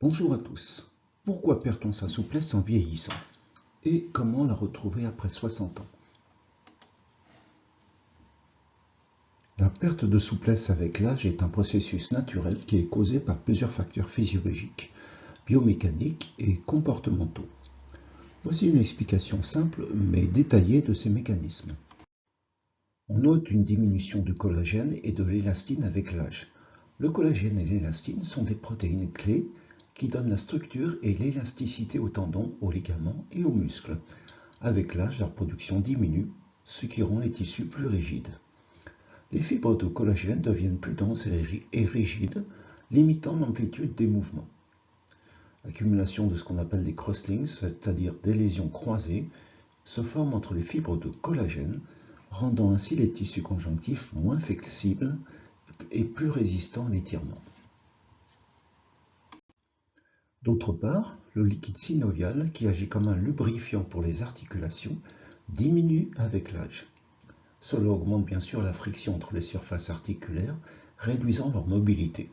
Bonjour à tous. Pourquoi perd-on sa souplesse en vieillissant? Et comment la retrouver après 60 ans? La perte de souplesse avec l'âge est un processus naturel qui est causé par plusieurs facteurs physiologiques, biomécaniques et comportementaux. Voici une explication simple mais détaillée de ces mécanismes. On note une diminution du collagène et de l'élastine avec l'âge. Le collagène et l'élastine sont des protéines clés qui donnent la structure et l'élasticité aux tendons, aux ligaments et aux muscles. Avec l'âge, leur production diminue, ce qui rend les tissus plus rigides. Les fibres de collagène deviennent plus denses et rigides, limitant l'amplitude des mouvements. L'accumulation de ce qu'on appelle des crosslings, c'est-à-dire des lésions croisées, se forme entre les fibres de collagène, rendant ainsi les tissus conjonctifs moins flexibles et plus résistants à l'étirement. D'autre part, le liquide synovial, qui agit comme un lubrifiant pour les articulations, diminue avec l'âge. Cela augmente bien sûr la friction entre les surfaces articulaires, réduisant leur mobilité.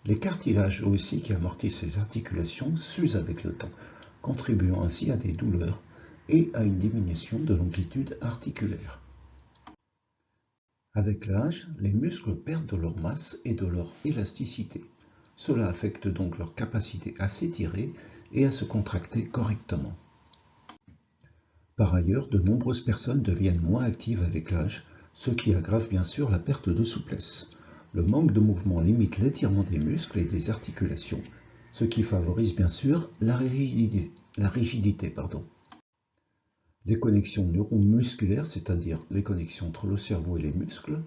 Les cartilages aussi qui amortissent les articulations s'usent avec le temps, contribuant ainsi à des douleurs et à une diminution de l'amplitude articulaire. Avec l'âge, les muscles perdent de leur masse et de leur élasticité. Cela affecte donc leur capacité à s'étirer et à se contracter correctement. Par ailleurs, de nombreuses personnes deviennent moins actives avec l'âge, ce qui aggrave bien sûr la perte de souplesse. Le manque de mouvement limite l'étirement des muscles et des articulations, ce qui favorise bien sûr la rigidité. Les connexions neuromusculaires, c'est-à-dire les connexions entre le cerveau et les muscles,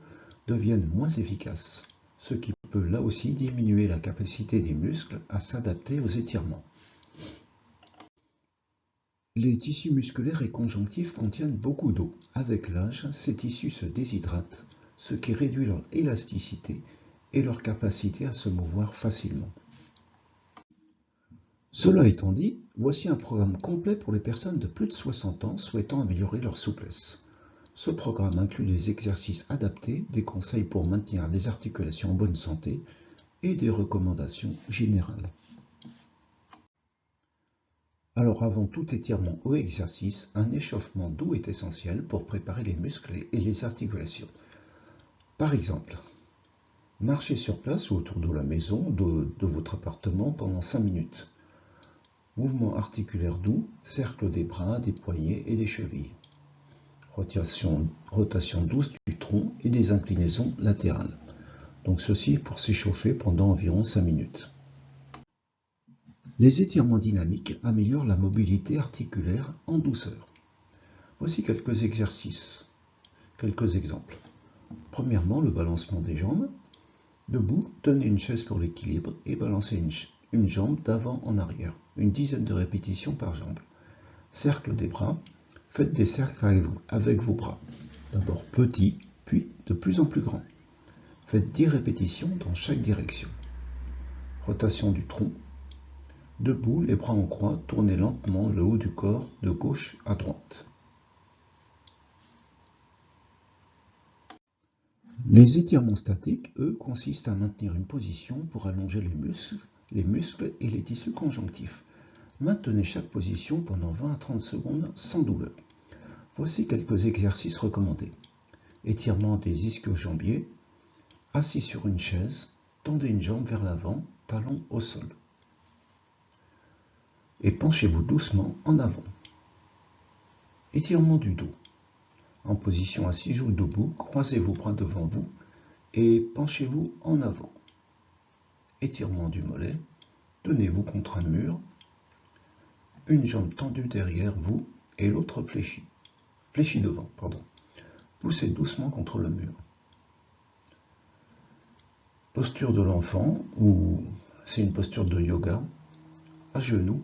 deviennent moins efficaces, ce qui peut là aussi diminuer la capacité des muscles à s'adapter aux étirements. Les tissus musculaires et conjonctifs contiennent beaucoup d'eau. Avec l'âge, ces tissus se déshydratent, ce qui réduit leur élasticité et leur capacité à se mouvoir facilement. Cela étant dit, voici un programme complet pour les personnes de plus de 60 ans souhaitant améliorer leur souplesse. Ce programme inclut des exercices adaptés, des conseils pour maintenir les articulations en bonne santé et des recommandations générales. Alors avant tout étirement ou exercice, un échauffement doux est essentiel pour préparer les muscles et les articulations. Par exemple, marchez sur place ou autour de la maison de votre appartement pendant 5 minutes. Mouvement articulaire doux, cercle des bras, des poignets et des chevilles. Rotation douce du tronc et des inclinaisons latérales. Donc ceci pour s'échauffer pendant environ 5 minutes. Les étirements dynamiques améliorent la mobilité articulaire en douceur. Voici quelques exercices, quelques exemples. Premièrement, le balancement des jambes. Debout, tenez une chaise pour l'équilibre et balancez une jambe d'avant en arrière. Une dizaine de répétitions par jambe. Cercle des bras. Faites des cercles avec vos bras. D'abord petits, puis de plus en plus grands. Faites 10 répétitions dans chaque direction. Rotation du tronc. Debout, les bras en croix, tournez lentement le haut du corps de gauche à droite. Les étirements statiques, eux, consistent à maintenir une position pour allonger les muscles et les tissus conjonctifs. Maintenez chaque position pendant 20 à 30 secondes sans douleur. Voici quelques exercices recommandés. Étirement des ischio-jambiers. Assis sur une chaise, tendez une jambe vers l'avant, talon au sol. Et penchez-vous doucement en avant. Étirement du dos. En position assise ou debout, croisez vos bras devant vous et penchez-vous en avant. Étirement du mollet. Tenez-vous contre un mur. Une jambe tendue derrière vous et l'autre fléchie devant. Poussez doucement contre le mur. Posture de l'enfant, ou c'est une posture de yoga. À genoux.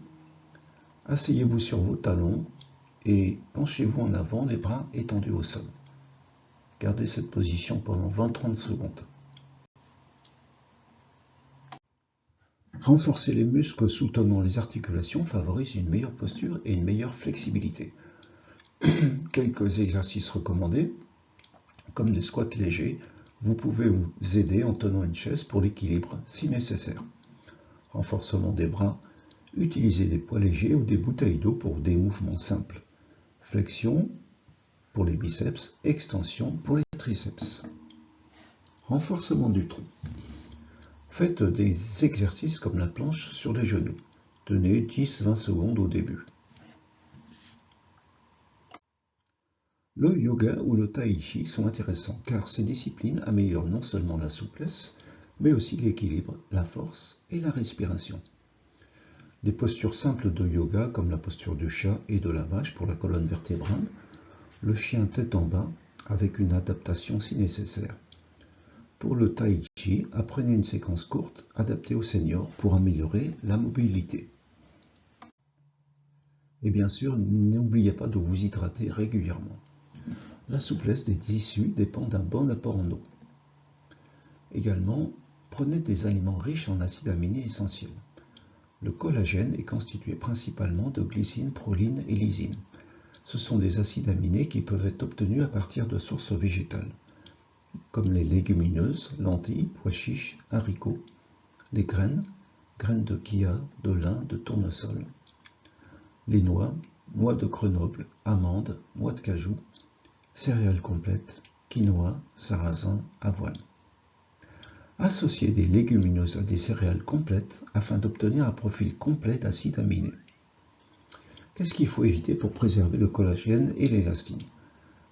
Asseyez-vous sur vos talons et penchez-vous en avant, les bras étendus au sol. Gardez cette position pendant 20-30 secondes. Renforcer les muscles soutenant les articulations favorise une meilleure posture et une meilleure flexibilité. Quelques exercices recommandés, comme des squats légers, vous pouvez vous aider en tenant une chaise pour l'équilibre si nécessaire. Renforcement des bras, utilisez des poids légers ou des bouteilles d'eau pour des mouvements simples. Flexion pour les biceps, extension pour les triceps. Renforcement du tronc. Faites des exercices comme la planche sur les genoux. Tenez 10-20 secondes au début. Le yoga ou le tai chi sont intéressants car ces disciplines améliorent non seulement la souplesse, mais aussi l'équilibre, la force et la respiration. Des postures simples de yoga comme la posture du chat et de la vache pour la colonne vertébrale, le chien tête en bas avec une adaptation si nécessaire. Pour le tai chi, apprenez une séquence courte adaptée aux seniors pour améliorer la mobilité. Et bien sûr, n'oubliez pas de vous hydrater régulièrement. La souplesse des tissus dépend d'un bon apport en eau. Également, prenez des aliments riches en acides aminés essentiels. Le collagène est constitué principalement de glycine, proline et lysine. Ce sont des acides aminés qui peuvent être obtenus à partir de sources végétales, comme les légumineuses, lentilles, pois chiches, haricots, les graines de chia, de lin, de tournesol, les noix, noix de Grenoble, amandes, noix de cajou, céréales complètes, quinoa, sarrasin, avoine. Associez des légumineuses à des céréales complètes afin d'obtenir un profil complet d'acides aminés. Qu'est-ce qu'il faut éviter pour préserver le collagène et l'élastine?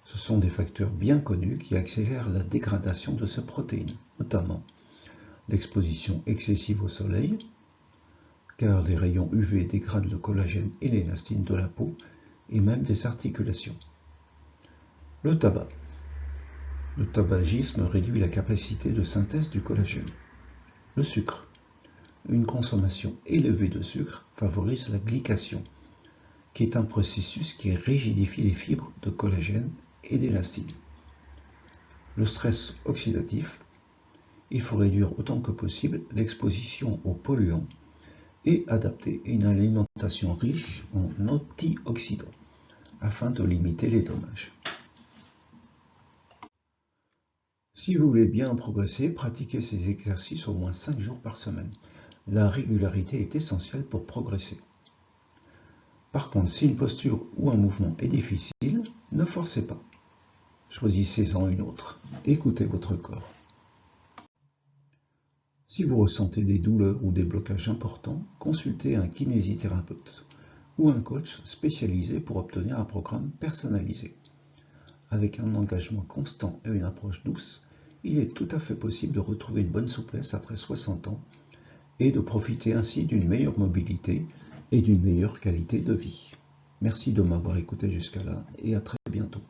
Ce sont des facteurs bien connus qui accélèrent la dégradation de ces protéines, notamment l'exposition excessive au soleil, car les rayons UV dégradent le collagène et l'élastine de la peau et même des articulations. Le tabac. Le tabagisme réduit la capacité de synthèse du collagène. Le sucre. Une consommation élevée de sucre favorise la glycation, qui est un processus qui rigidifie les fibres de collagène et d'élastine. Le stress oxydatif. Il faut réduire autant que possible l'exposition aux polluants et adapter une alimentation riche en antioxydants afin de limiter les dommages. Si vous voulez bien progresser, pratiquez ces exercices au moins 5 jours par semaine. La régularité est essentielle pour progresser. Par contre, si une posture ou un mouvement est difficile, ne forcez pas. Choisissez-en une autre. Écoutez votre corps. Si vous ressentez des douleurs ou des blocages importants, consultez un kinésithérapeute ou un coach spécialisé pour obtenir un programme personnalisé. Avec un engagement constant et une approche douce, il est tout à fait possible de retrouver une bonne souplesse après 60 ans et de profiter ainsi d'une meilleure mobilité et d'une meilleure qualité de vie. Merci de m'avoir écouté jusqu'à là et à très bientôt.